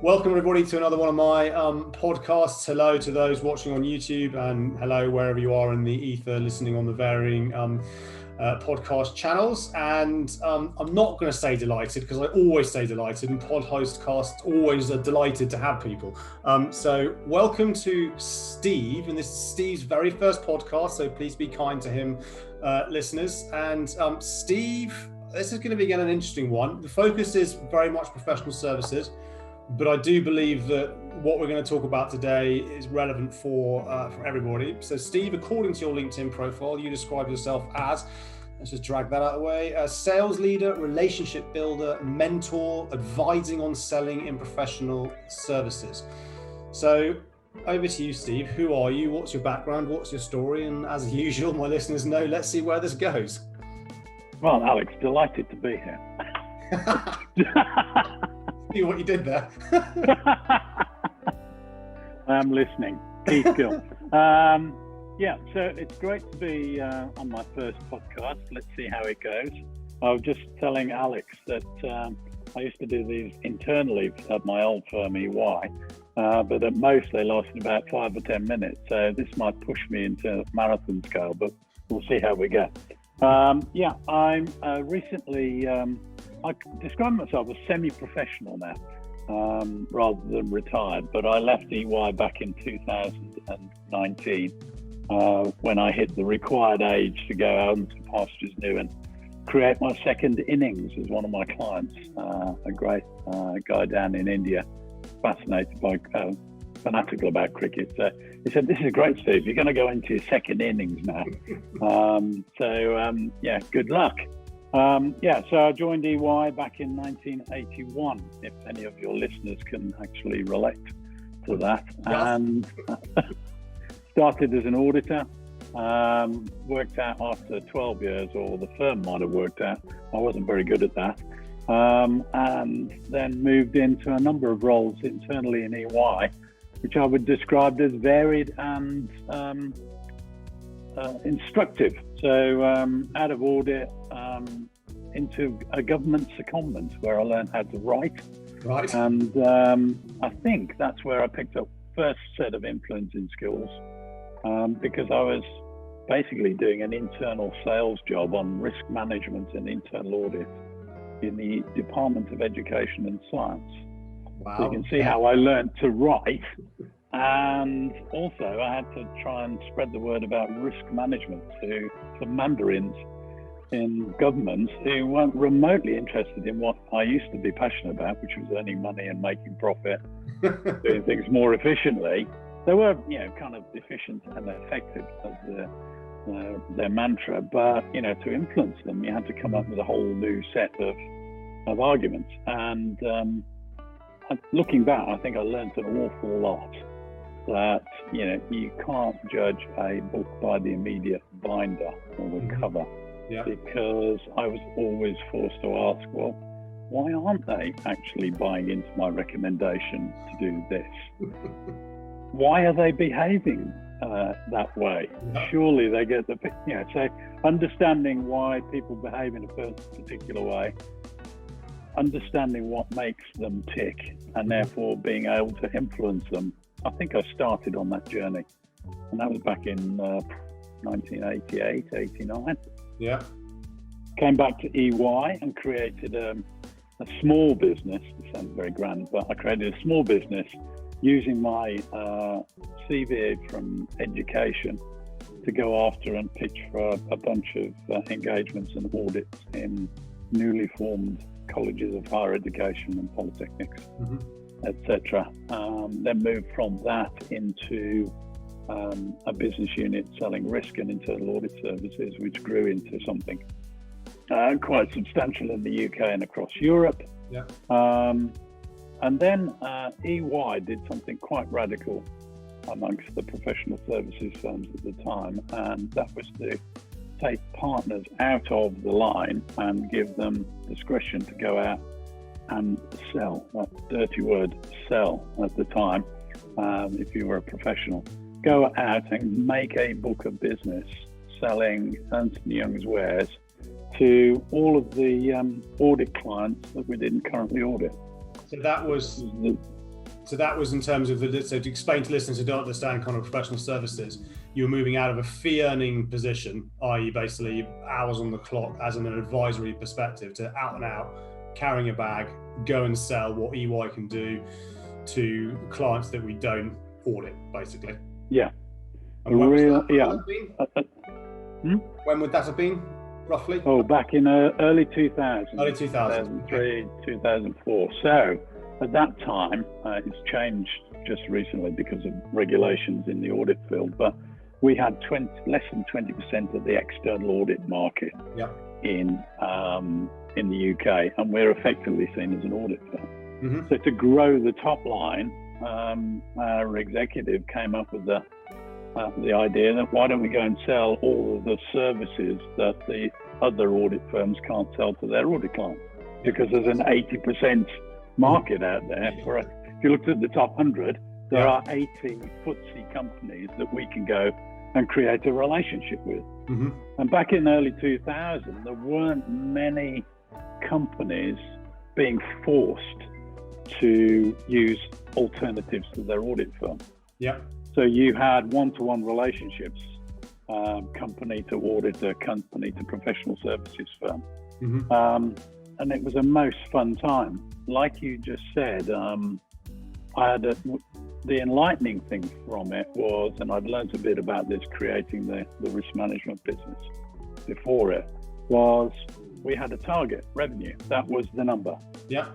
Welcome everybody to another one of my podcasts. Hello to those watching on YouTube, and hello wherever you are in the ether listening on the varying podcast channels. And I'm not going to say delighted, because I always say delighted, and pod host casts always are delighted to have people. So welcome to Steve, and this is Steve's very first podcast, so please be kind to him, listeners. And Steve, this is going to be again an interesting one. The focus is very much professional services, but I do believe that what we're going to talk about today is relevant for everybody. So Steve, according to your LinkedIn profile, you describe yourself as, let's just drag that out of the way, a sales leader, relationship builder, mentor, advising on selling in professional services. So over to you, Steve. Who are you? What's your background? What's your story? And as usual, my listeners know, let's see where this goes. Well, Alex, delighted to be here. See what you did there. I am listening. Keep going. So it's great to be on my first podcast. Let's see how it goes. I was just telling Alex that I used to do these internally at my old firm, EY, but at most they lasted about 5 or 10 minutes. So this might push me into marathon scale, but we'll see how we go. I'm recently... I describe myself as semi-professional now, rather than retired, but I left EY back in 2019 when I hit the required age to go out into pastures new and create my second innings as one of my clients, a great guy down in India, fascinated by, fanatical about cricket. So he said, "This is great, Steve, you're going to go into your second innings now." Good luck. So I joined EY back in 1981, if any of your listeners can actually relate to that. Yes. And started as an auditor, worked out after 12 years, or the firm might have worked out, I wasn't very good at that, and then moved into a number of roles internally in EY, which I would describe as varied and instructive. So out of audit into a government secondment, where I learned how to write. Right. And I think that's where I picked up first set of influencing skills, because I was basically doing an internal sales job on risk management and internal audit in the Department of Education and Science. Wow. So you can see how I learned to write. And also I had to try and spread the word about risk management to mandarins in government who weren't remotely interested in what I used to be passionate about, which was earning money and making profit, doing things more efficiently. They were, kind of efficient and effective as their mantra, but, to influence them, you had to come up with a whole new set of arguments. And looking back, I think I learned an awful lot. That you can't judge a book by the immediate binder or the cover, because I was always forced to ask, well, why aren't they actually buying into my recommendation to do this? Why are they behaving that way? Surely they get the so understanding why people behave in a particular way, understanding what makes them tick, and therefore being able to influence them. I think I started on that journey, and that was back in 1988, 89. Yeah. Came back to EY and created a small business. It sounds very grand, but I created a small business using my CV from education to go after and pitch for a bunch of engagements and audits in newly formed colleges of higher education and polytechnics. Mm-hmm. Etc. Then moved from that into a business unit selling risk and internal audit services, which grew into something quite substantial in the UK and across Europe. Yeah. And then EY did something quite radical amongst the professional services firms at the time, and that was to take partners out of the line and give them discretion to go out and sell. That dirty word, sell, at the time, if you were a professional. Go out and make a book of business selling Ernst & Young's wares to all of the audit clients that we didn't currently audit. So that was in terms of so to explain to listeners who don't understand kind of professional services, you were moving out of a fee earning position, i.e. basically hours on the clock as an advisory perspective, to out and out, carrying a bag, go and sell what EY can do to clients that we don't audit, basically. Yeah. And when would that have been, roughly? Oh, back in early 2000. Early 2000. 2003, 2004. So at that time, it's changed just recently because of regulations in the audit field, but we had less than 20% of the external audit market in the UK, and we're effectively seen as an audit firm. Mm-hmm. So to grow the top line, our executive came up with the idea that why don't we go and sell all of the services that the other audit firms can't sell to their audit clients? Because there's an 80% market out there. If you looked at the top 100, there are 80 FTSE companies that we can go and create a relationship with. Mm-hmm. And back in early 2000, there weren't many companies being forced to use alternatives to their audit firm. Yeah. So you had one-to-one relationships, company to auditor, company to professional services firm. Mm-hmm. And it was a most fun time. Like you just said, the enlightening thing from it was, and I'd learned a bit about this creating the risk management business before it, was we had a target revenue. That was the number. Yeah.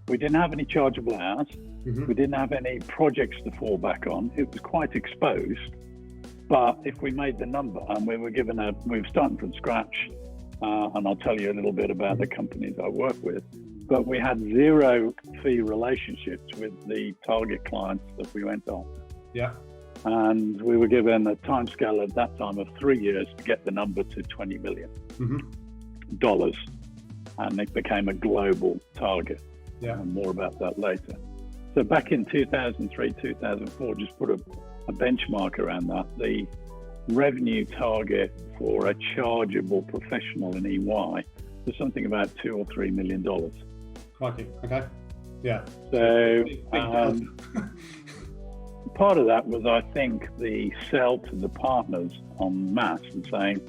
We didn't have any chargeable hours. Mm-hmm. We didn't have any projects to fall back on. It was quite exposed. But if we made the number, and we were starting from scratch, and I'll tell you a little bit about the companies I work with, but we had zero fee relationships with the target clients that we went after. Yeah. And we were given a timescale at that time of 3 years to get the number to $20 million. Mm-hmm. And it became a global target. Yeah. And more about that later. So back in 2003, 2004, just put a benchmark around that. The revenue target for a chargeable professional in EY was something about $2 or $3 million. Okay. Yeah. So part of that was, I think, the sell to the partners en masse and saying,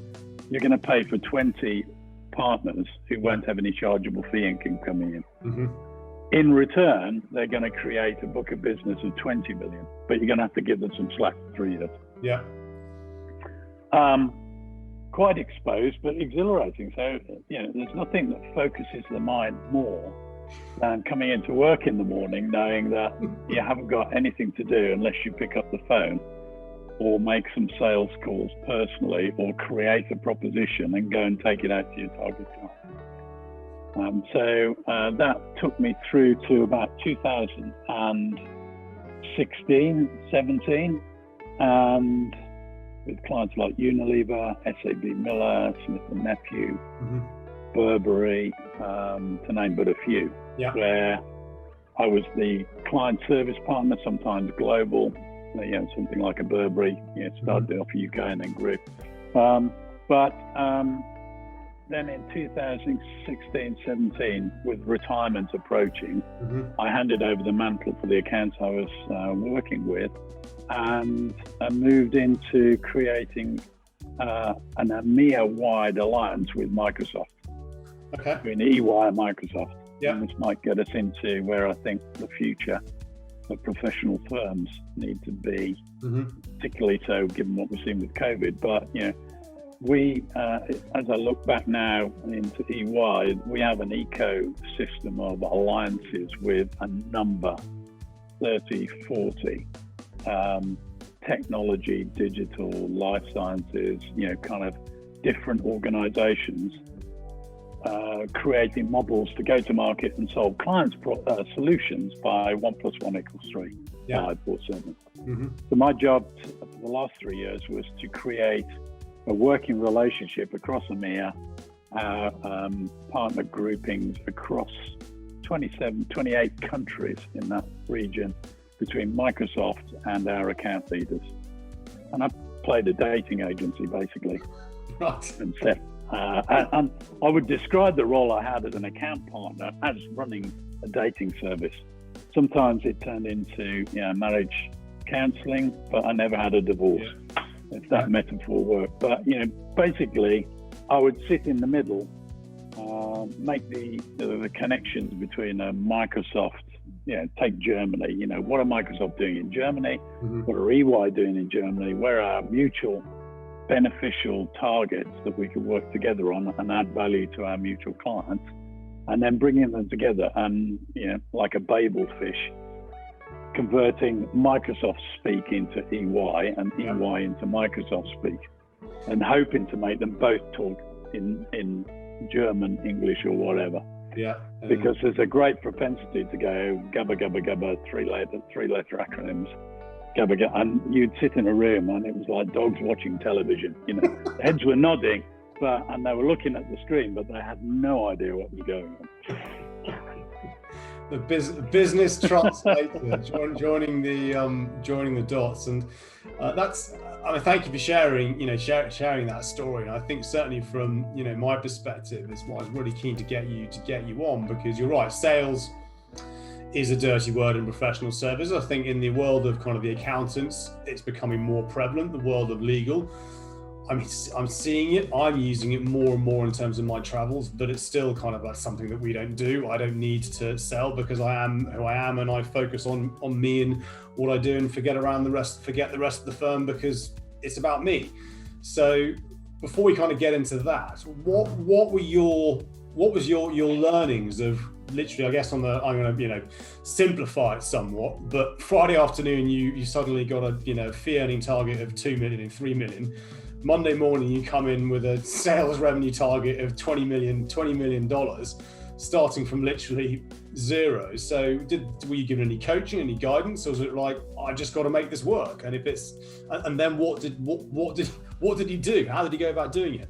you're going to pay for 20 partners who won't have any chargeable fee income coming in. Mm-hmm. In return, they're going to create a book of business of 20 million, but you're going to have to give them some slack for 3 years. Yeah. Quite exposed, but exhilarating. So, there's nothing that focuses the mind more than coming into work in the morning knowing that you haven't got anything to do unless you pick up the phone or make some sales calls personally or create a proposition and go and take it out to your target client. So that took me through to about 2016, 17, and with clients like Unilever, SAB Miller, Smith & Nephew, mm-hmm. Burberry, to name but a few, where I was the client service partner, sometimes global, something like a Burberry, started off UK and then grew. But then in 2016, 17, with retirement approaching, mm-hmm. I handed over the mantle for the accounts I was working with and moved into creating an EMEA-wide alliance with Microsoft. Okay. Between EY and Microsoft. Yeah. And this might get us into where I think the future of professional firms need to be, mm-hmm. particularly so given what we've seen with COVID. But, we, as I look back now into EY, we have an ecosystem of alliances with a number, 30, 40, technology, digital, life sciences, kind of different organizations, creating models to go to market and solve clients' solutions by 1 + 1 = 3, 5 or 7. Mm-hmm. So my job for the last 3 years was to create a working relationship across EMEA, partner groupings across 28 countries in that region between Microsoft and our account leaders. And I played a dating agency basically. Right. And set. And I would describe the role I had as an account partner as running a dating service. Sometimes it turned into marriage counselling, but I never had a divorce. Yeah. If that metaphor worked. But basically, I would sit in the middle, make the connections between a Microsoft. Take Germany. What are Microsoft doing in Germany? Mm-hmm. What are EY doing in Germany? Where are mutual beneficial targets that we could work together on and add value to our mutual clients? And then bringing them together and, like a Babel fish, converting Microsoft speak into EY and EY into Microsoft speak, and hoping to make them both talk in German, English, or whatever. Yeah. Because there's a great propensity to go gabba gabba gabba, three letter acronyms, gabba gabba, and you'd sit in a room and it was like dogs watching television. Heads were nodding, and they were looking at the screen, but they had no idea what was going on. The business translator joining the dots, and that's. Thank you for sharing. Sharing that story. And I think certainly from my perspective, is why I was really keen to get you on, because you're right. Sales is a dirty word in professional services. I think in the world of kind of the accountants, it's becoming more prevalent. The world of legal, I'm seeing it. I'm using it more and more in terms of my travels, but it's still kind of like something that we don't do. I don't need to sell because I am who I am, and I focus on me and what I do, and forget the rest of the firm because it's about me. So before we kind of get into that, what was your learnings of literally, I guess I'm going to simplify it somewhat, but Friday afternoon you suddenly got a fee earning target of 2 million and 3 million. Monday morning, you come in with a sales revenue target of $20 million, starting from literally zero. So, were you given any coaching, any guidance, or was it like, I just got to make this work? And then what did you do? How did you go about doing it?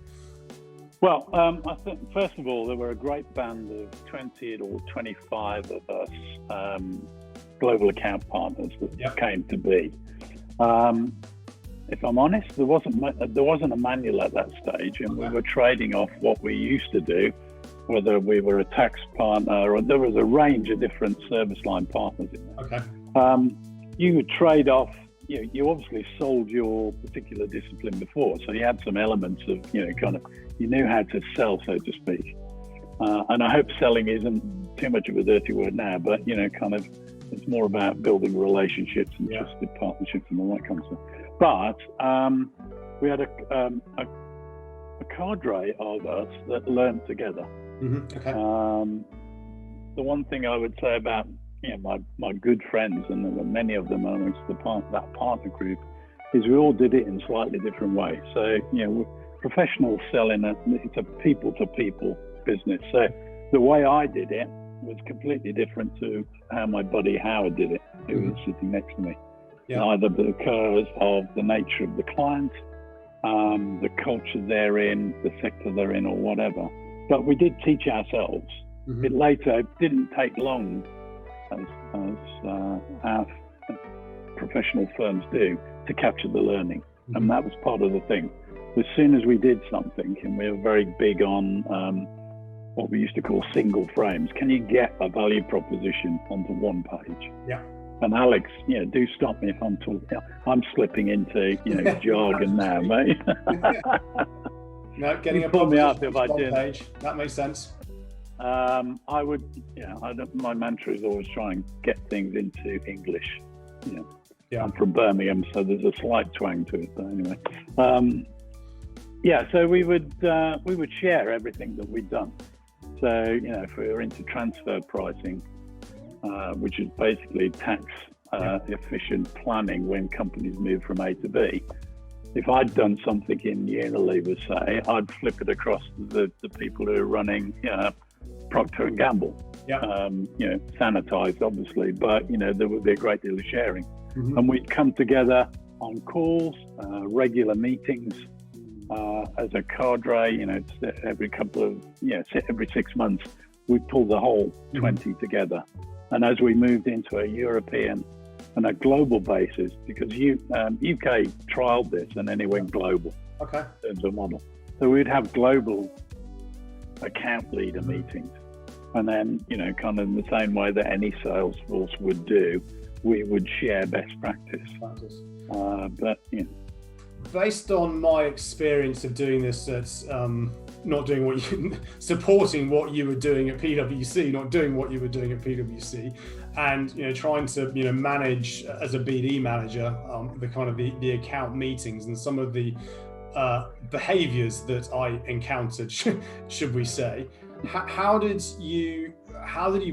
Well, I think first of all, there were a great band of 20 or 25 of us global account partners that came to be. If I'm honest, there wasn't a manual at that stage, and we were trading off what we used to do, whether we were a tax partner, or there was a range of different service line partners in there. Okay. You would trade off. You obviously sold your particular discipline before, so you had some elements of you knew how to sell, so to speak. And I hope selling isn't too much of a dirty word now, but it's more about building relationships and trusted partnerships and all that kind of stuff. But we had a cadre of us that learned together. Mm-hmm. Okay. The one thing I would say about my good friends, and there were many of them amongst that partner group, is we all did it in slightly different ways. So professional selling, it's a people-to-people business. So the way I did it was completely different to how my buddy Howard did it, who was sitting next to me. Yeah. Either because of the nature of the client, the culture they're in, the sector they're in, or whatever. But we did teach ourselves. Mm-hmm. It later didn't take long, as our professional firms do, to capture the learning. Mm-hmm. And that was part of the thing. As soon as we did something, and we were very big on what we used to call single frames. Can you get a value proposition onto one page? Yeah. And Alex, do stop me if I'm talking. I'm slipping into jargon now, mate. No, getting a pull me up if I did. Page. That makes sense. I would, my mantra is always try and get things into English. Yeah. I'm from Birmingham, so there's a slight twang to it. But anyway, so we would share everything that we'd done. So if we were into transfer pricing, which is basically tax efficient planning when companies move from A to B. If I'd done something in Unilever, say, I'd flip it across to the people who are running Procter and Gamble. Yeah. Sanitized, obviously, but there would be a great deal of sharing. Mm-hmm. And we'd come together on calls, regular meetings, as a cadre. Every couple of every 6 months, we'd pull the whole 20 together. And as we moved into a European and a global basis, because UK trialed this and then it went global. Okay. In terms of model. So we'd have global account leader meetings. And then, kind of in the same way that any sales force would do, we would share best practice. Based on my experience of doing this not doing what you, supporting what you were doing at PwC, not doing what you were doing at PwC, and trying to manage as a BD manager the kind of the account meetings and some of the behaviors that I encountered, should we say. How did you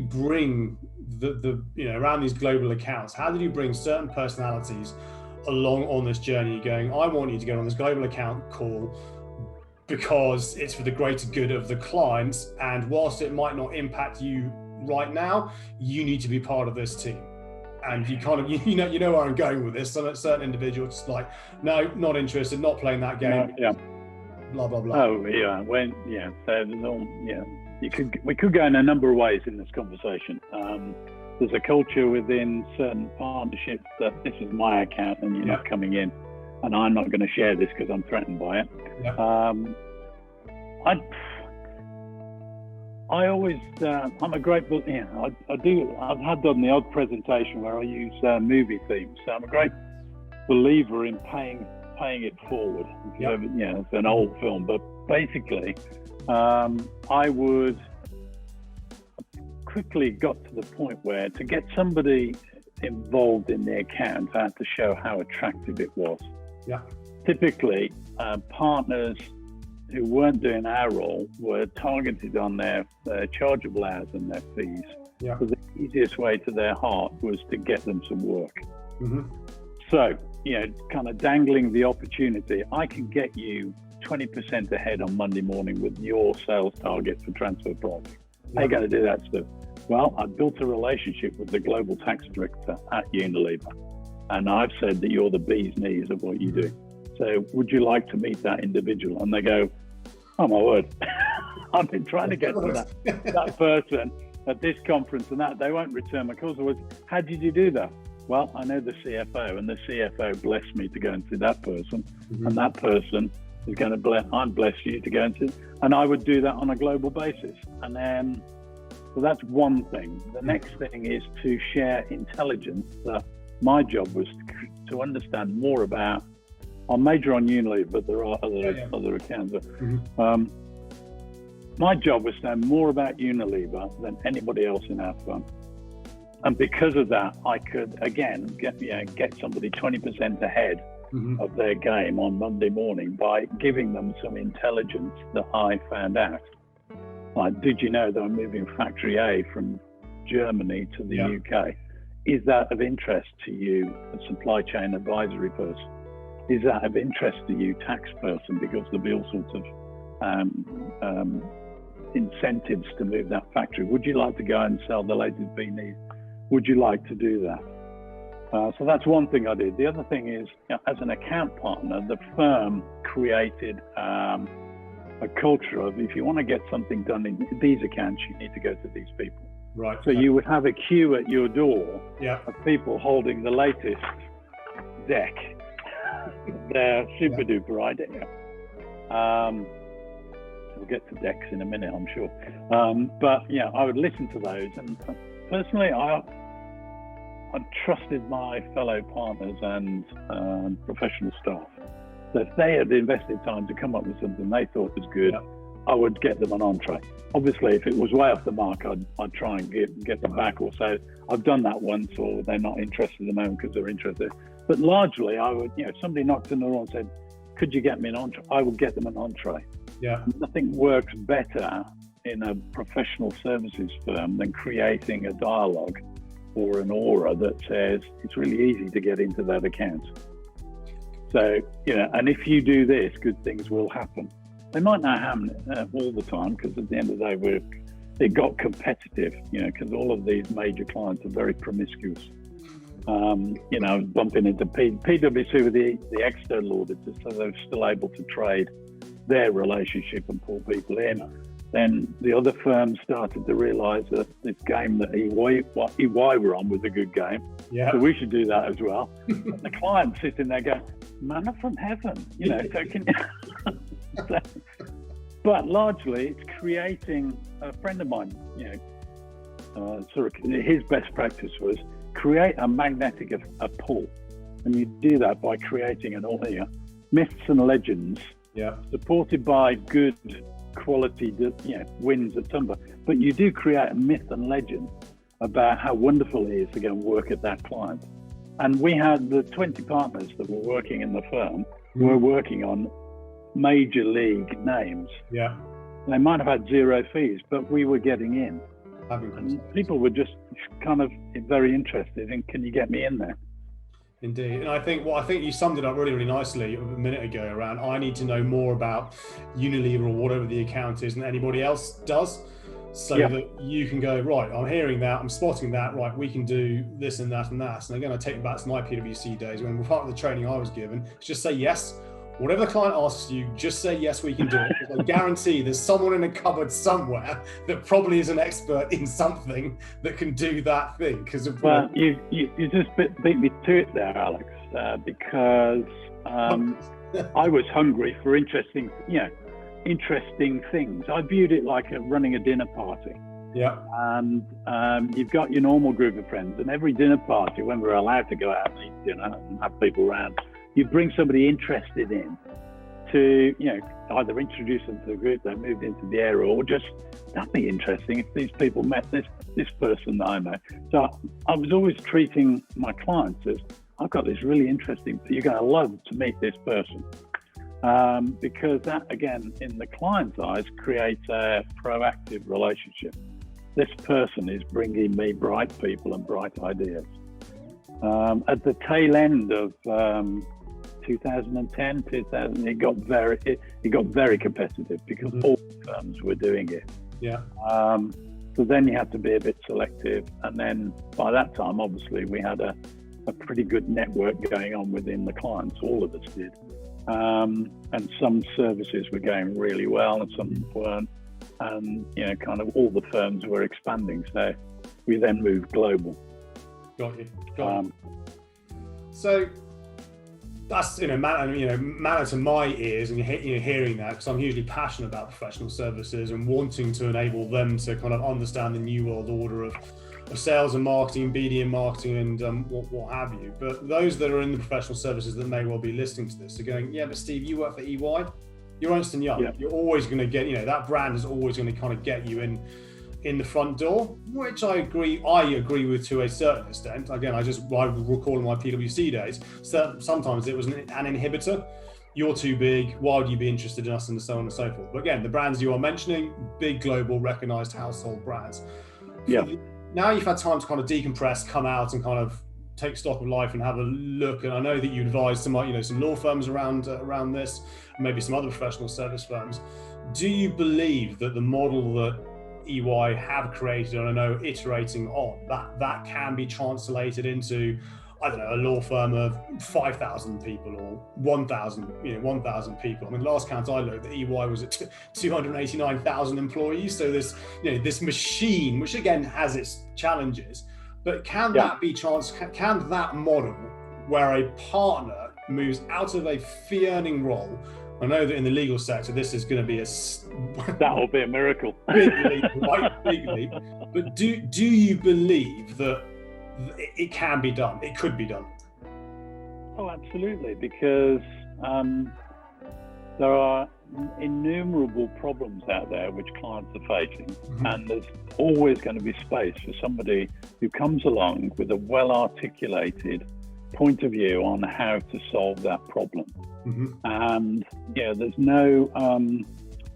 bring the around these global accounts? How did you bring certain personalities along on this journey, going, I want you to get on this global account call because it's for the greater good of the clients, and whilst it might not impact you right now, you need to be part of this team? And you kind of you know where I'm going with this. Some certain individuals just like, no, not interested, not playing that game. Blah blah blah. Oh yeah, we could go in a number of ways in this conversation. There's a culture within certain partnerships that this is my account and you're not coming in, and I'm not going to share this because I'm threatened by it. I always, I'm a great, I've had done the odd presentation where I use movie themes. So I'm a great believer in paying it forward. It's an old film, but basically, I would quickly got to the point where to get somebody involved in the account, I had to show how attractive it was. Typically, partners who weren't doing our role were targeted on their chargeable hours and their fees. So the easiest way to their heart was to get them some work. So, kind of dangling the opportunity, I can get you 20% ahead on Monday morning with your sales target for transfer pricing. How are you going to do that stuff? Well, I built a relationship with the global tax director at Unilever, and I've said that you're the bee's knees of what you do. So would you like to meet that individual? And they go, oh my word, I've been trying to get to that person at this conference and that. They won't return my calls. How did you do that? Well, I know the CFO, and the CFO blessed me to go and see that person, and that person is going to I'm blessed you to go and see, and I would do that on a global basis. And then, so that's one thing. The next thing is to share intelligence. My job was to understand more about, I'll major on Unilever, but there are other accounts. My job was to know more about Unilever than anybody else in our firm. And because of that, I could, again, get somebody 20% ahead of their game on Monday morning by giving them some intelligence that I found out. Like, did you know that I'm moving factory A from Germany to the UK? Is that of interest to you, a supply chain advisory person? Is that of interest to you, tax person? Because there'll be all sorts of incentives to move that factory. Would you like to go and sell the latest beanies? Would you like to do that? So that's one thing I did. The other thing is, as an account partner, the firm created a culture of, if you want to get something done in these accounts, you need to go to these people. Right. So you would have a queue at your door of people holding the latest deck, their super duper idea. We'll get to decks in a minute, I'm sure. But I would listen to those, and personally, I trusted my fellow partners and professional staff. So if they had invested time to come up with something they thought was good, I would get them an entree. Obviously, if it was way off the mark, I'd try and get them back, or say, I've done that once, or they're not interested at the moment because they're interested. But largely, I would, if somebody knocked on the door and said, could you get me an entree? I would get them an entree. Nothing works better in a professional services firm than creating a dialogue or an aura that says it's really easy to get into that account. So, and if you do this, good things will happen. They might not happen all the time, because at the end of the day, it got competitive, because all of these major clients are very promiscuous. Bumping into PwC with the external auditors, so they're still able to trade their relationship and pull people in. Then the other firms started to realise that this game that EY were on was a good game. So we should do that as well. And the client's sitting there going, manna from heaven, so can but largely it's creating. A friend of mine, his best practice was create a magnetic pull, and you do that by creating myths and legends, supported by good quality, wins at Tumblr. But you do create a myth and legend about how wonderful it is to go and work at that client. And we had the 20 partners that were working in the firm were working on major league names. Yeah. They might have had zero fees, but we were getting in. And people were just kind of very interested in, can you get me in there? Indeed. And I think you summed it up really, really nicely a minute ago around, I need to know more about Unilever or whatever the account is than anybody else does. So that you can go, right, I'm hearing that, I'm spotting that, right, we can do this and that and that. And again, I take it back to my PwC days when part of the training I was given, just say yes. Whatever the client asks you, just say yes, we can do it. I guarantee there's someone in a cupboard somewhere that probably is an expert in something that can do that thing. Well, you just beat me to it there, Alex, because I was hungry for interesting things. I viewed it like running a dinner party. Yeah. And you've got your normal group of friends, and every dinner party, when we're allowed to go out and eat dinner and have people around, you bring somebody interested in to, either introduce them to the group they moved into the area, or just, that'd be interesting if these people met this person that I know. So I was always treating my clients as, I've got this really interesting, you're going to love to meet this person. Because that, again, in the client's eyes, creates a proactive relationship. This person is bringing me bright people and bright ideas. At the tail end of 2010, it got very competitive because all firms were doing it. Yeah. So then you had to be a bit selective, and then by that time, obviously, we had a pretty good network going on within the clients. All of us did. And some services were going really well and some weren't, and kind of all the firms were expanding, so we then moved global. Got you. So that's manner to my ears, and you're hearing that, because I'm hugely passionate about professional services and wanting to enable them to kind of understand the new world order of sales and marketing, BD and marketing, and what have you. But those that are in the professional services that may well be listening to this are going, yeah, but Steve, you work for EY, you're Ernst & Young. Yeah. You're always going to get, that brand is always going to kind of get you in the front door, which I agree with to a certain extent. Again, I recall in my PwC days, so sometimes it was an inhibitor. You're too big, why would you be interested in us, and so on and so forth. But again, the brands you are mentioning, big global recognized household brands. Yeah. Now you've had time to kind of decompress, come out and kind of take stock of life and have a look. And I know that you advise some law firms around this, maybe some other professional service firms. Do you believe that the model that EY have created, and I know iterating on, that can be translated into, I don't know, a law firm of 5,000 people or 1,000 people? I mean, last count I looked, the EY was at 289,000 employees. So this machine, which again has its challenges, but can can that model where a partner moves out of a fee earning role? I know that in the legal sector, this is going to be that'll be a miracle. Big leap. But do you believe that it can be done? It could be done. Oh, absolutely, because there are innumerable problems out there which clients are facing, and there's always going to be space for somebody who comes along with a well-articulated point of view on how to solve that problem. And there's no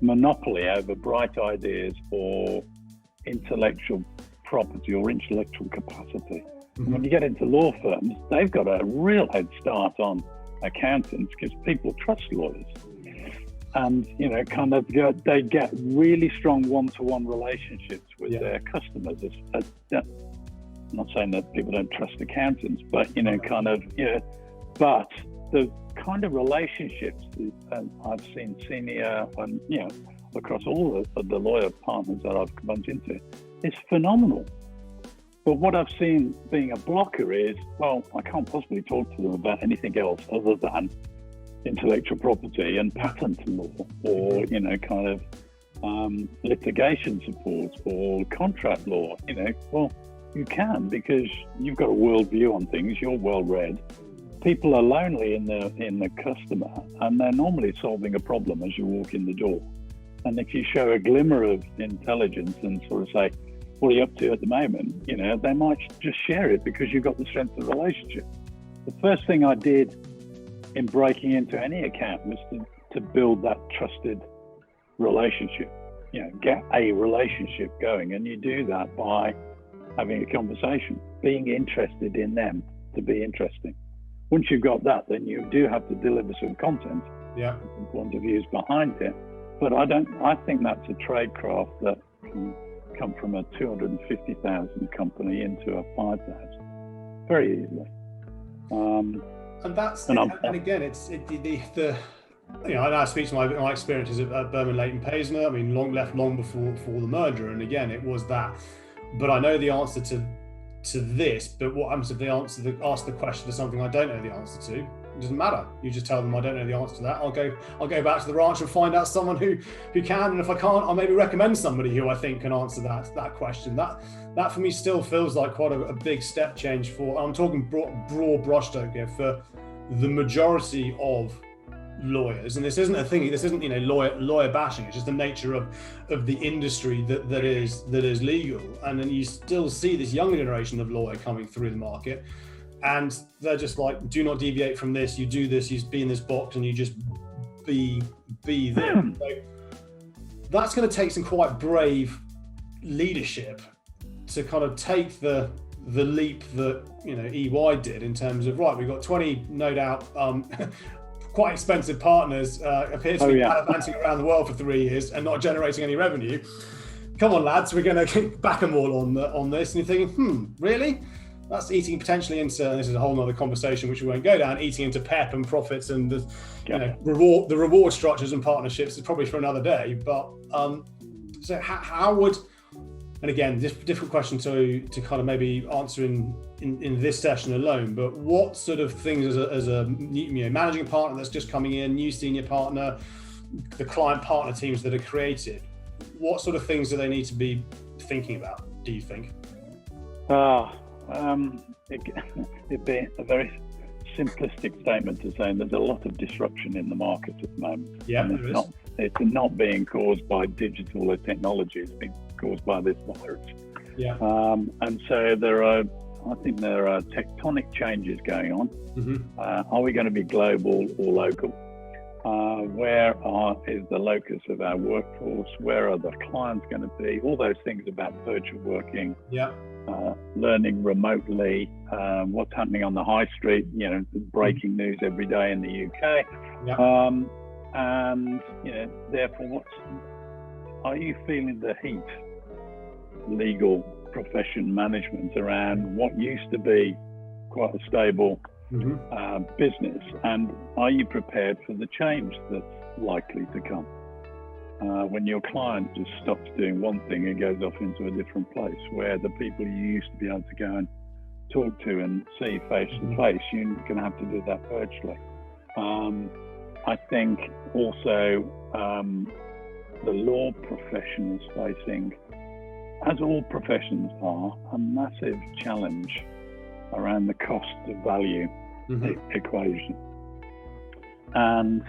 monopoly over bright ideas or intellectual property or intellectual capacity. And when you get into law firms, they've got a real head start on accountants because people trust lawyers, and they get really strong one-to-one relationships with their customers. I'm not saying that people don't trust accountants, but but the kind of relationships I've seen senior and across all of the lawyer partners that I've bumped into is phenomenal. But what I've seen being a blocker is, well, I can't possibly talk to them about anything else other than intellectual property and patent law, or kind of litigation support or contract law. Well, you can, because you've got a world view on things. You're well read. People are lonely in the customer, and they're normally solving a problem as you walk in the door. And if you show a glimmer of intelligence and sort of say, what are you up to at the moment? They might just share it because you've got the strength of the relationship. The first thing I did in breaking into any account was to build that trusted relationship, get a relationship going. And you do that by having a conversation, being interested in them to be interesting. Once you've got that, then you do have to deliver some content, some point of views behind it. But I think that's a tradecraft that can come from a 250,000 company into a 5,000 very easily. And again, it's the I speak to my experiences at Berman Leighton Paisner. I mean, long before the merger, and again, it was that. But I know the answer to this. But what happens if they ask the question to something I don't know the answer to? It doesn't matter. You just tell them I don't know the answer to that. I'll go back to the ranch and find out someone who can, and if I can't, I'll maybe recommend somebody who I think can answer that question. That for me still feels like quite a big step change for. I'm talking broad brushstroke here for the majority of lawyers, and this isn't a thing. This isn't lawyer bashing. It's just the nature of the industry that is legal, and then you still see this younger generation of lawyer coming through the market. And they're just like, do not deviate from this. You do this, you be in this box, and you just be them. So that's going to take some quite brave leadership to kind of take the leap that EY did in terms of, right, we've got 20 no doubt quite expensive partners appear to be advancing around the world for 3 years and not generating any revenue. Come on, lads, we're going to back them all on this. And you're thinking, really? That's eating potentially into, and this is a whole other conversation which we won't go down, eating into PEP and profits and the reward structures and partnerships is probably for another day. But so how would, and again, different question to kind of maybe answer in this session alone, but what sort of things as a managing partner that's just coming in, new senior partner, the client partner teams that are created, what sort of things do they need to be thinking about, do you think? It'd be a very simplistic statement to say there's a lot of disruption in the market at the moment. Yeah, and it's not being caused by digital or technology. It's being caused by this virus. Yeah. And so I think there are tectonic changes going on. Mm-hmm. Are we going to be global or local? Where is the locus of our workforce? Where are the clients going to be? All those things about virtual working. Yeah. Learning remotely, what's happening on the high street, breaking news every day in the UK. Yeah. And, therefore, are you feeling the heat, legal profession management around what used to be quite a stable business? And are you prepared for the change that's likely to come? When your client just stops doing one thing and goes off into a different place, where the people you used to be able to go and talk to and see face to face, you're going to have to do that virtually. I think also the law profession is facing, as all professions are, a massive challenge around the cost of value equation. And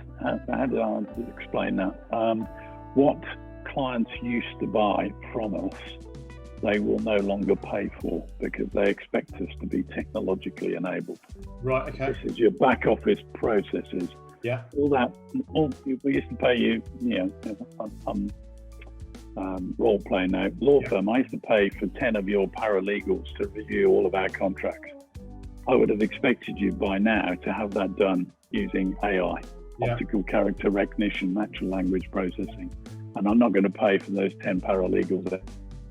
how do I explain that? What clients used to buy from us, they will no longer pay for because they expect us to be technologically enabled. Right, okay. This is your back office processes. Yeah. We used to pay you, role play now, law firm. I used to pay for 10 of your paralegals to review all of our contracts. I would have expected you by now to have that done using AI. Optical character recognition, natural language processing. And I'm not going to pay for those 10 paralegals.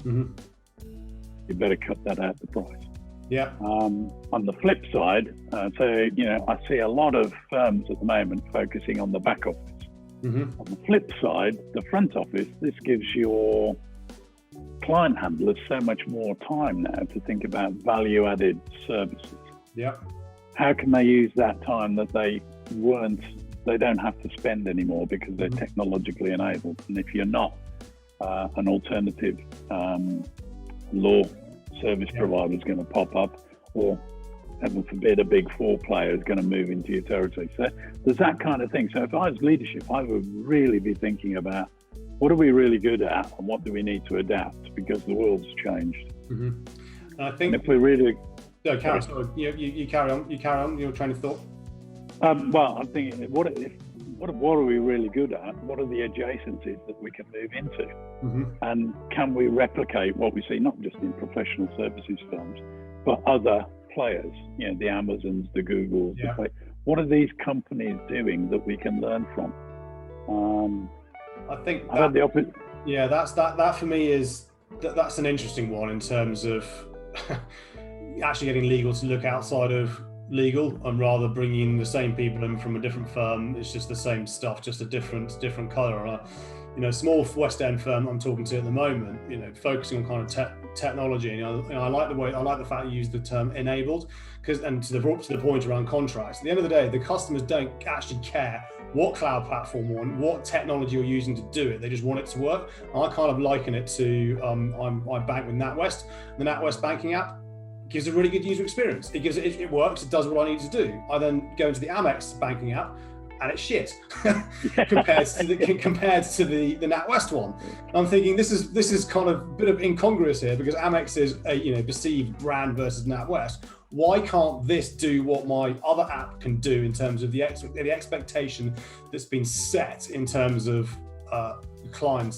You better cut that out the price. Yeah. On the flip side, I see a lot of firms at the moment focusing on the back office. On the flip side, the front office, this gives your client handlers so much more time now to think about value-added services. Yeah. How can they use that time that they weren't they don't have to spend anymore because they're technologically enabled. And if you're not, an alternative law service provider is going to pop up, or heaven forbid, a big four player is going to move into your territory. So there's that kind of thing. So if I was leadership, I would really be thinking about what are we really good at and what do we need to adapt, because the world's changed. And I think and if we're really... No, carry on. You carry on. You carry on your train of thought. Well, I'm thinking, what are we really good at? What are the adjacencies that we can move into? And can we replicate what we see, not just in professional services firms, but other players, the Amazons, the Googles, what are these companies doing that we can learn from? I think I had the opposite. Yeah, that for me that's an interesting one in terms of actually getting legal to look outside of legal, and rather bringing the same people in from a different firm. It's just the same stuff, just a different color. Small West End firm I'm talking to at the moment, focusing on kind of technology. I like the fact you use the term enabled, and to the point around contracts. At the end of the day, the customers don't actually care what cloud platform you're on, what technology you're using to do it. They just want it to work. And I kind of liken it to I bank with NatWest. The NatWest banking app gives a really good user experience. It works, it does what I need to do. I then go into the Amex banking app and it's shit compared to the NatWest one. And I'm thinking this is kind of a bit of incongruous here, because Amex is a perceived brand versus NatWest. Why can't this do what my other app can do in terms of the expectation that's been set in terms of client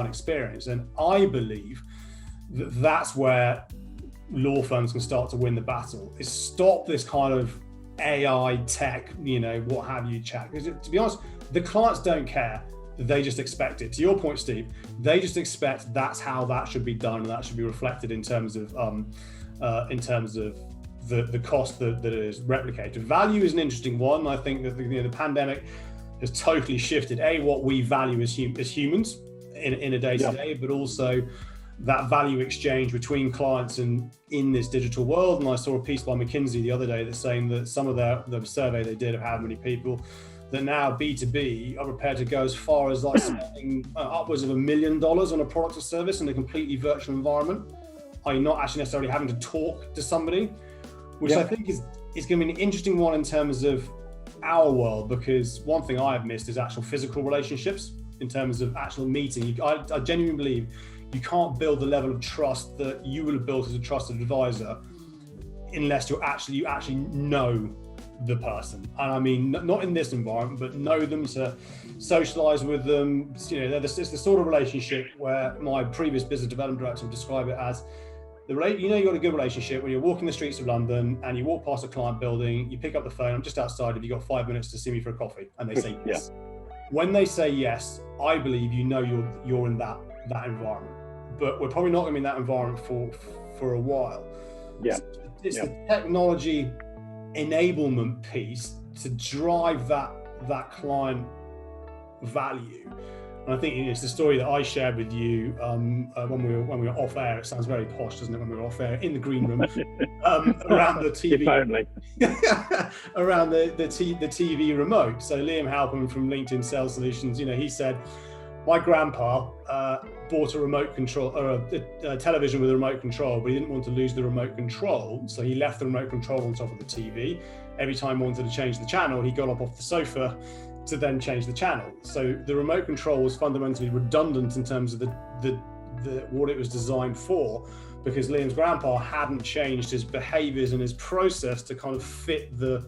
experience? And I believe that's where law firms can start to win the battle, is stop this kind of AI tech, what have you chat. Because to be honest, the clients don't care. They just expect it. To your point, Steve, they just expect that's how that should be done, and that should be reflected in terms of the cost that it is replicated. Value is an interesting one. I think that the pandemic has totally shifted what we value as humans in a day-to-day, but also that value exchange between clients and in this digital world. And I saw a piece by McKinsey the other day that's saying that some of the survey they did of how many people that now B2B are prepared to go as far as spending upwards of $1 million on a product or service in a completely virtual environment. Are you not actually necessarily having to talk to somebody, which I think is going to be an interesting one in terms of our world, because one thing I have missed is actual physical relationships in terms of actual meeting. I genuinely believe you can't build the level of trust that you would have built as a trusted advisor unless you actually know the person. And I mean, not in this environment, but know them, to socialize with them. It's the sort of relationship where my previous business development director would describe it as you got a good relationship when you're walking the streets of London and you walk past a client building, you pick up the phone, I'm just outside, have you got 5 minutes to see me for a coffee? And they say yes. When they say yes, I believe you're in that environment. But we're probably not going to be in that environment for a while. It's the technology enablement piece to drive that client value. And I think it's the story that I shared with you when we were off air. It sounds very posh, doesn't it? When we were off air in the green room around the TV, around the TV remote. So Liam Halpern from LinkedIn Sales Solutions, he said, my grandpa bought a remote control, or a television with a remote control, but he didn't want to lose the remote control, so he left the remote control on top of the TV. Every time he wanted to change the channel, he got up off the sofa to then change the channel. So the remote control was fundamentally redundant in terms of what it was designed for, because Liam's grandpa hadn't changed his behaviors and his process to kind of fit the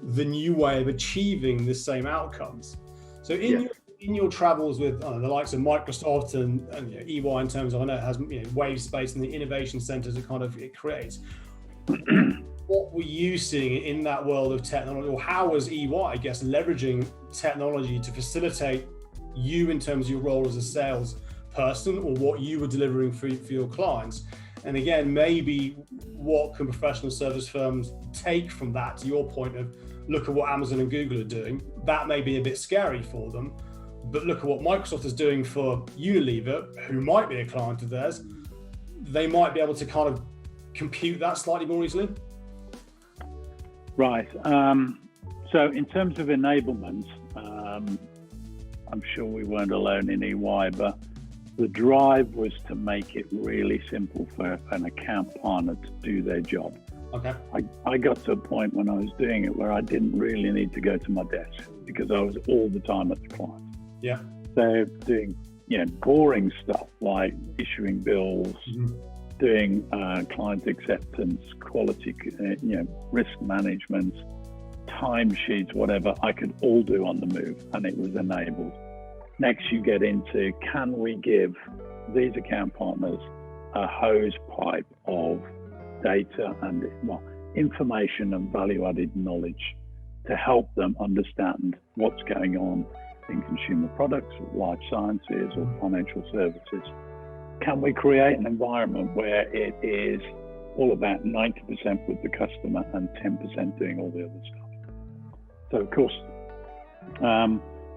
new way of achieving the same outcomes. So in your travels with the likes of Microsoft and EY, in terms of, I know it has wave space and the innovation centers it creates. What were you seeing in that world of technology, or how was EY, I guess, leveraging technology to facilitate you in terms of your role as a sales person, or what you were delivering for your clients? And again, maybe what can professional service firms take from that, to your point of, look at what Amazon and Google are doing. That may be a bit scary for them, but look at what Microsoft is doing for Unilever, who might be a client of theirs. They might be able to kind of compute that slightly more easily. Right. So in terms of enablement, I'm sure we weren't alone in EY, but the drive was to make it really simple for an account partner to do their job. Okay. I got to a point when I was doing it where I didn't really need to go to my desk because I was all the time at the client. Yeah. So doing, boring stuff like issuing bills, doing client acceptance, quality, risk management, timesheets, whatever, I could all do on the move, and it was enabled. Next, you get into, can we give these account partners a hose pipe of data and information and value-added knowledge to help them understand what's going on in consumer products, life sciences, or financial services? Can we create an environment where it is all about 90% with the customer and 10% doing all the other stuff? So, of course,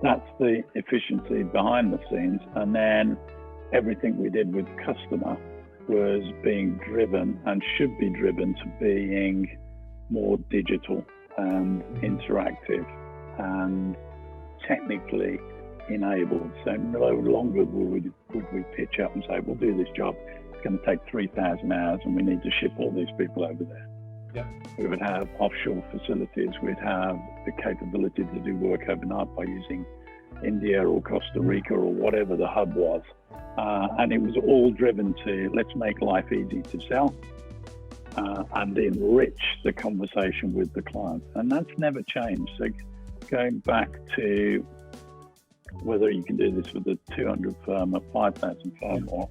that's the efficiency behind the scenes. And then everything we did with customer was being driven and should be driven to being more digital and interactive and technically enabled. So no longer would we pitch up and say, we'll do this job. It's going to take 3,000 hours and we need to ship all these people over there. Yeah. We would have offshore facilities. We'd have the capability to do work overnight by using India or Costa Rica or whatever the hub was. And it was all driven to, let's make life easy to sell and enrich the conversation with the client. And that's never changed. So going back to whether you can do this with a 200 firm, a 5,000 firm, or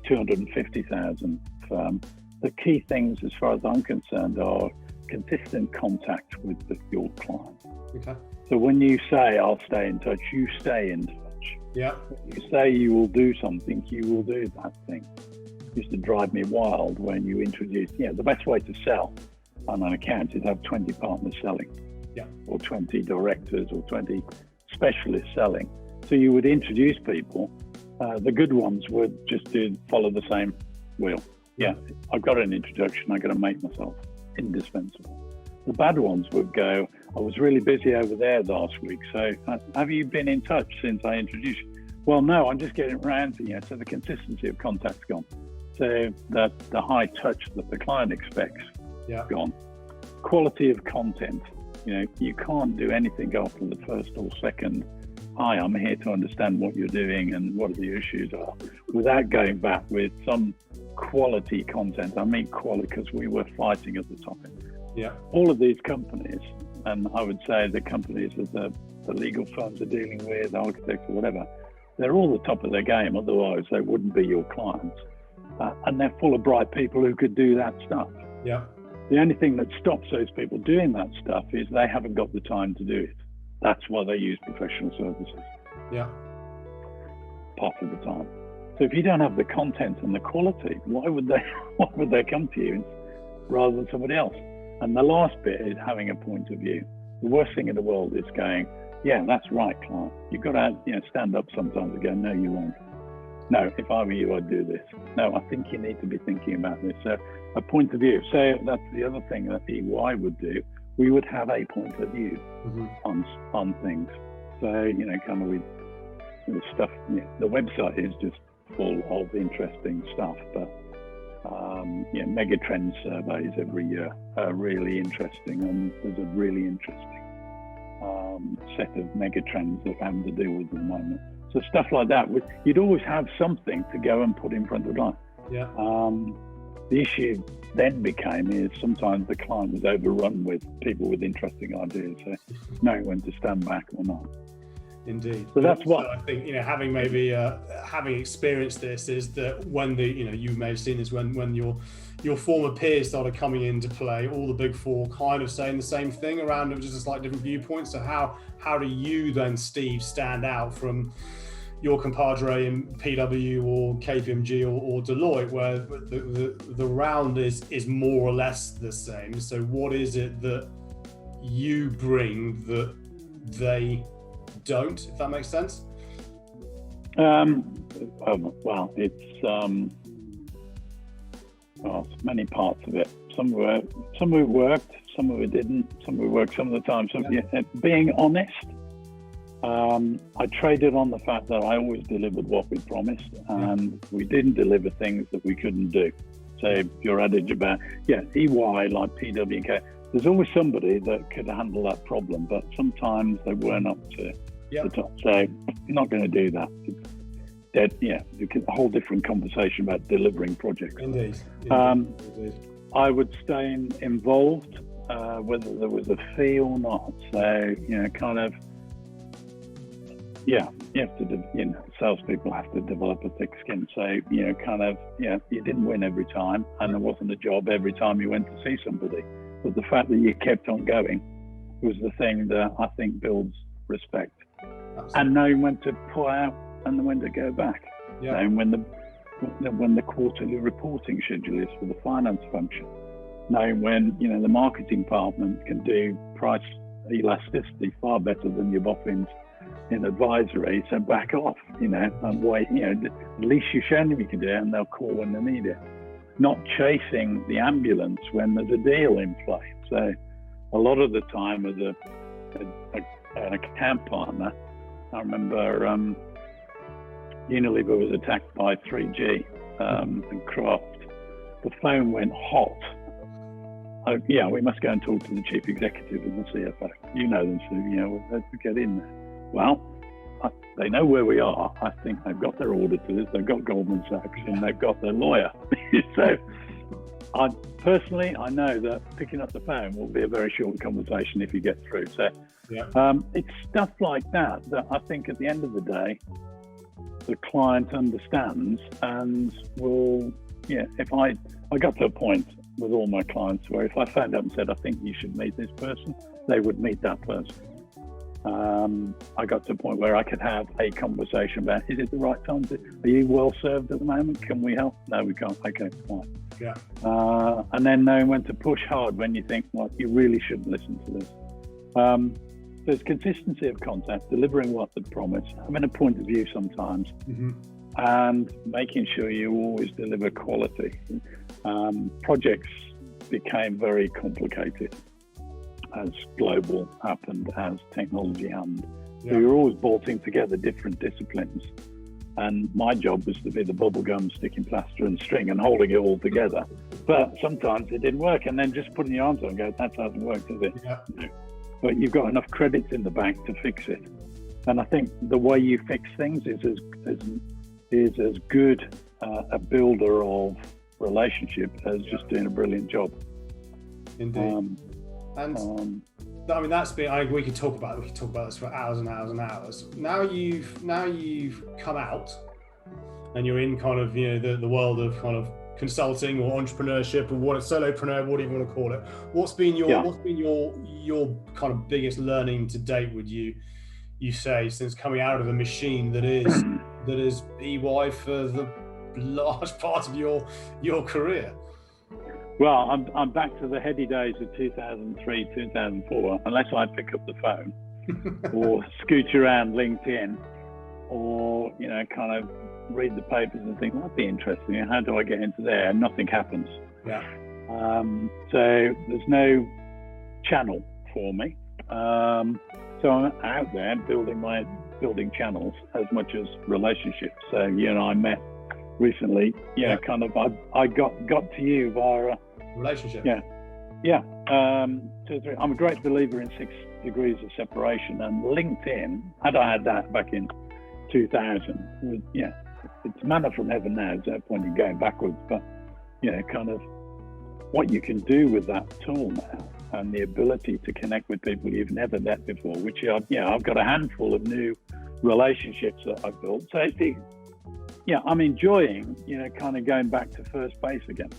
250,000 firm, the key things, as far as I'm concerned, are consistent contact with your client. Okay. So when you say, I'll stay in touch, you stay in touch. Yeah. When you say you will do something, you will do that thing. It used to drive me wild when you introduce, the best way to sell on an account is have 20 partners selling. Yeah. Or 20 directors or 20 specialists selling. So you would introduce people. The good ones would just follow the same wheel. Yeah, I've got an introduction. I've got to make myself indispensable. The bad ones would go, I was really busy over there last week. So have you been in touch since I introduced you? Well, no, I'm just getting around to, so the consistency of contact's gone. So that the high touch that the client expects gone. Quality of content. You can't do anything after the first or second, hi, I'm here to understand what you're doing and what the issues are, without going back with some quality content. I mean quality because we were fighting at the time. Yeah. All of these companies, and I would say the companies that the legal firms are dealing with, architects or whatever, they're all the top of their game, otherwise they wouldn't be your clients. And they're full of bright people who could do that stuff. Yeah. The only thing that stops those people doing that stuff is they haven't got the time to do it. That's why they use professional services. Yeah. Part of the time. So if you don't have the content and the quality, why would they come to you rather than somebody else? And the last bit is having a point of view. The worst thing in the world is going, yeah, that's right, client. You've got to stand up sometimes and go, no, you won't. No, if I were you, I'd do this. No, I think you need to be thinking about this. So a point of view. So that's the other thing that EY would do. We would have a point of view on things. So, kind of with stuff, the website is just full of interesting stuff, but megatrend surveys every year are really interesting, and there's a really interesting set of megatrends that we're having to deal with at the moment. So stuff like that, you'd always have something to go and put in front of the client. Yeah. The issue then became sometimes the client was overrun with people with interesting ideas, so knowing when to stand back or not. Indeed. So that's what I think, having having experienced this, is that when you may have seen this when your former peers started coming into play, all the big four kind of saying the same thing around just a slightly different viewpoint. So how do you then, Steve, stand out from your compadre in PW or KPMG or Deloitte, where the round is more or less the same? So what is it that you bring that they don't, if that makes sense? Well, it's many parts of it. Some of it worked, some of it didn't, some of it worked some of the time. So being honest I traded on the fact that I always delivered what we promised, and we didn't deliver things that we couldn't do. So your adage about, EY, like PWK, there's always somebody that could handle that problem, but sometimes they weren't up to the top. So you're not going to do that. It's a whole different conversation about delivering projects. Indeed. I would stay involved, whether there was a fee or not. So, you have to, salespeople have to develop a thick skin. So, you didn't win every time, and there wasn't a job every time you went to see somebody. But the fact that you kept on going was the thing that I think builds respect. Absolutely. And knowing when to pull out and when to go back. Knowing when the quarterly reporting schedule is for the finance function. Knowing when, the marketing department can do price elasticity far better than your boffins in advisory, so back off, and wait, at least you've shown them you can do it, and they'll call when they need it. Not chasing the ambulance when there's a deal in play. So a lot of the time as an account partner, I remember Unilever was attacked by 3G and Kraft. The phone went hot. We must go and talk to the chief executive and the CFO. You know them, so let's get in there. Well, they know where we are. I think they've got their auditors, they've got Goldman Sachs, and they've got their lawyer. So I know that picking up the phone will be a very short conversation if you get through. So it's stuff like that I think at the end of the day, the client understands and will, if I got to a point with all my clients where if I phoned up and said, I think you should meet this person, they would meet that person. I got to a point where I could have a conversation about, is it the right time? Are you well served at the moment? Can we help? No, we can't. Okay, fine. And then knowing when to push hard when you think, well, you really shouldn't listen to this. There's consistency of contact, delivering what they promise, having a point of view sometimes, and making sure you always deliver quality. Projects became very complicated as global happened, as technology happened. So you're always bolting together different disciplines. And my job was to be the bubblegum sticking plaster and string and holding it all together. But sometimes it didn't work. And then just putting your arms on and go, that hasn't worked, has it? No. But you've got enough credits in the bank to fix it. And I think the way you fix things is as good a builder of relationship as just doing a brilliant job. Indeed. That's been. We could talk about this for hours and hours and hours. Now you've come out, and you're in kind of the world of kind of consulting or entrepreneurship or solopreneur, whatever you want to call it. What's been your kind of biggest learning to date? Would you say since coming out of the machine that is EY for the large part of your career? Well, I'm back to the heady days of 2003, 2004, unless I pick up the phone or scooch around LinkedIn or, kind of read the papers and think, that'd be interesting. How do I get into there? And nothing happens. So there's no channel for me. So I'm out there building channels as much as relationships. So you and I met recently, kind of, I got to you via relationship. 2 or 3. I'm a great believer in 6 degrees of separation, and LinkedIn, had I had that back in 2000, it's manna from heaven now. There's no point in going backwards, but kind of what you can do with that tool now and the ability to connect with people you've never met before, which I've got a handful of new relationships that I've built. So I'm enjoying, kind of going back to first base again.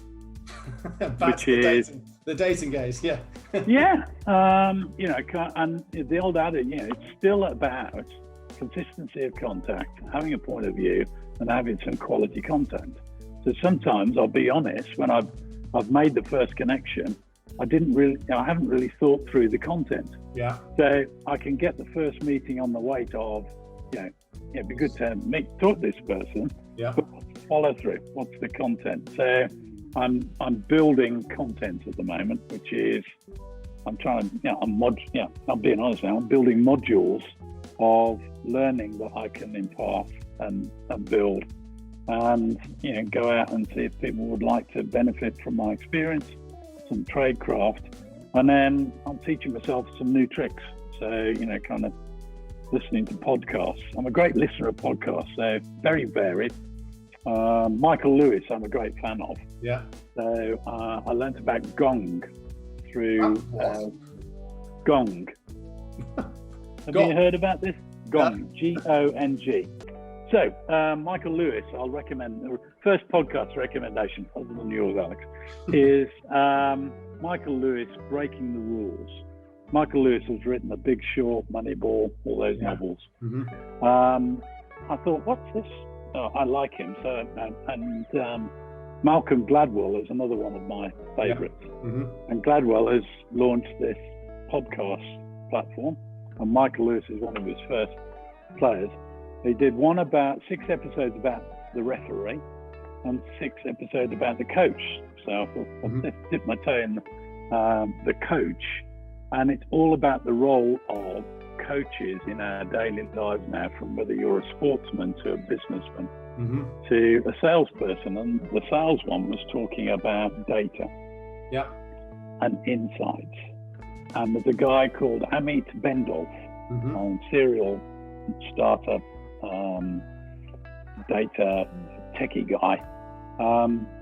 Which is the dating days, and the old adage, it's still about consistency of contact, having a point of view, and having some quality content. So sometimes I'll be honest, when I've made the first connection, I haven't really thought through the content. So I can get the first meeting on the weight of, it'd be good to talk to this person. But follow through. What's the content? So I'm building content at the moment, which is I'm being honest now. I'm building modules of learning that I can impart and build, and go out and see if people would like to benefit from my experience, some tradecraft, and then I'm teaching myself some new tricks. So kind of listening to podcasts. I'm a great listener of podcasts, so very varied. Michael Lewis, I'm a great fan of. Yeah. So I learned about Gong through Gong. Have you heard about this? Gong, G-O-N-G. So Michael Lewis, I'll recommend. First podcast recommendation, other than yours, Alex, is Michael Lewis, Breaking the Rules. Michael Lewis has written The Big Short, Moneyball, all those novels. Mm-hmm. I thought, what's this? Oh, I like him. So, and Malcolm Gladwell is another one of my favorites. Yeah. Mm-hmm. And Gladwell has launched this podcast platform, and Michael Lewis is one of his first players. He did 6 episodes about the referee and 6 episodes about the coach. So I thought, I'll dip my toe in the coach. And it's all about the role of coaches in our daily lives now, from whether you're a sportsman to a businessman to a salesperson. And the sales one was talking about data and insights. And there's a guy called Amit Bendolf, serial startup data techie guy,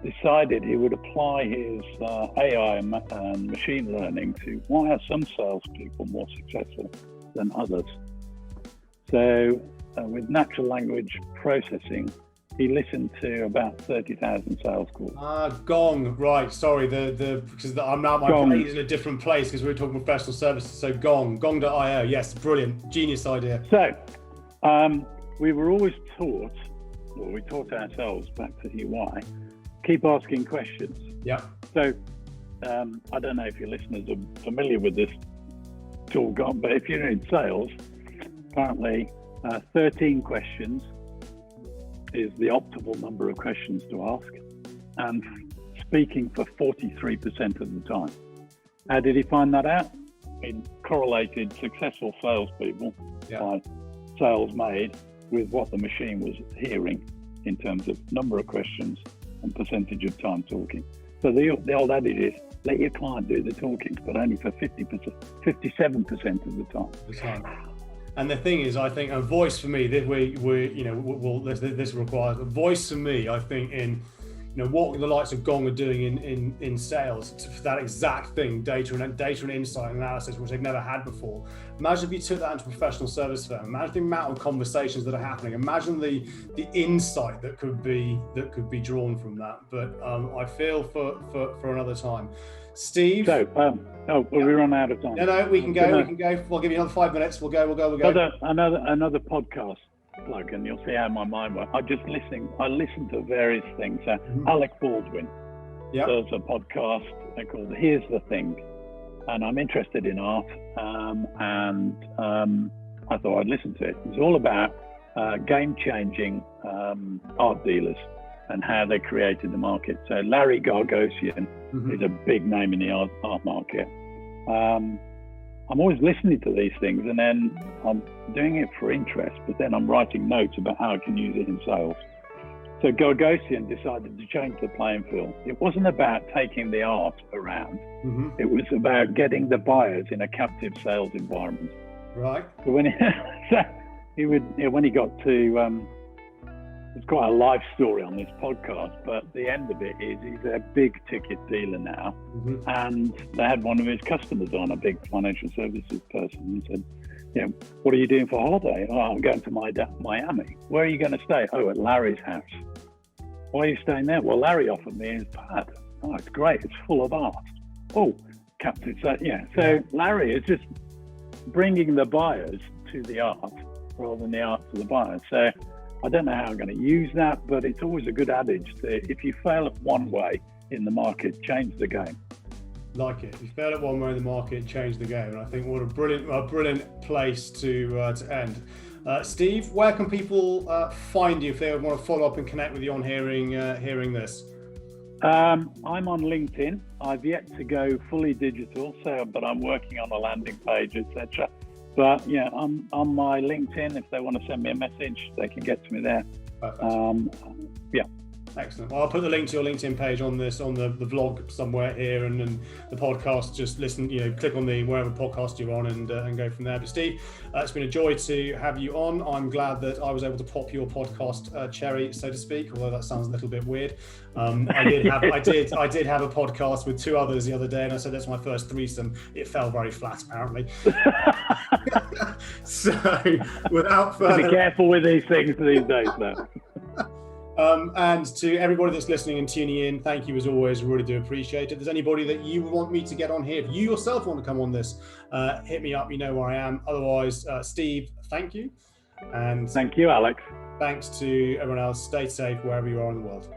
decided he would apply his AI and machine learning to why are some salespeople more successful than others. So with natural language processing, he listened to about 30,000 sales calls. Gong, right? Sorry, because I'm now my brain is in a different place because we were talking professional services. So Gong.io, yes, brilliant, genius idea. So we were always taught, or we taught ourselves back to EY, keep asking questions. Yeah. So I don't know if your listeners are familiar with this tool, Gong, but if you're in sales, apparently 13 questions is the optimal number of questions to ask, and speaking for 43% of the time. How did he find that out? He correlated successful salespeople by sales made with what the machine was hearing in terms of number of questions and percentage of time talking. So the old adage is, let your client do the talking, but only for 57% of the time. And the thing is, I think a voice for me, this requires a voice for me. I think in what the likes of Gong are doing in sales, for that exact thing, data and insight analysis, which they've never had before. Imagine if you took that into a professional service firm. Imagine the amount of conversations that are happening. Imagine the insight that could be drawn from that. But I feel for another time. Steve. So, we run out of time. No, we can go. We'll give you another 5 minutes. We'll go. Another podcast plug, and you'll see how my mind works. I listen to various things. Alec Baldwin does a podcast called "Here's the Thing," and I'm interested in art, and I thought I'd listen to it. It's all about game-changing art dealers and how they created the market. So Larry Gargosian is a big name in the art market. I'm always listening to these things, and then I'm doing it for interest, but then I'm writing notes about how I can use it in sales. So Gargosian decided to change the playing field. It wasn't about taking the art around. It was about getting the buyers in a captive sales environment. Right. So when he got to, it's quite a life story on this podcast, but the end of it is he's a big ticket dealer now. And they had one of his customers on, a big financial services person. He said, what are you doing for holiday? Oh, I'm going to Miami. Where are you going to stay? Oh, at Larry's house. Why are you staying there? Well, Larry offered me his pad. Oh, it's great. It's full of art. Oh, captive. So Larry is just bringing the buyers to the art rather than the art to the buyers. So I don't know how I'm going to use that, but it's always a good adage that if you fail at one way in the market, change the game. Like it. If you fail at one way in the market, change the game. And I think what a brilliant place to end. Steve, where can people find you if they want to follow up and connect with you on hearing this? I'm on LinkedIn. I've yet to go fully digital, but I'm working on a landing page, etc. But yeah, I'm on my LinkedIn. If they want to send me a message, they can get to me there. Perfect. Yeah. Excellent. Well, I'll put the link to your LinkedIn page on the vlog somewhere here, and the podcast. Just listen, click on the wherever podcast you're on, and go from there. But Steve, it's been a joy to have you on. I'm glad that I was able to pop your podcast cherry, so to speak. Although that sounds a little bit weird. I did have a podcast with two others the other day, and I said that's my first threesome. It fell very flat, apparently. So, without further, be careful with these things these days, though. And to everybody that's listening and tuning in, thank you as always. Really do appreciate it. If there's anybody that you want me to get on here, if you yourself want to come on this, hit me up. You know where I am. Otherwise, Steve, thank you. And thank you, Alex. Thanks to everyone else. Stay safe wherever you are in the world.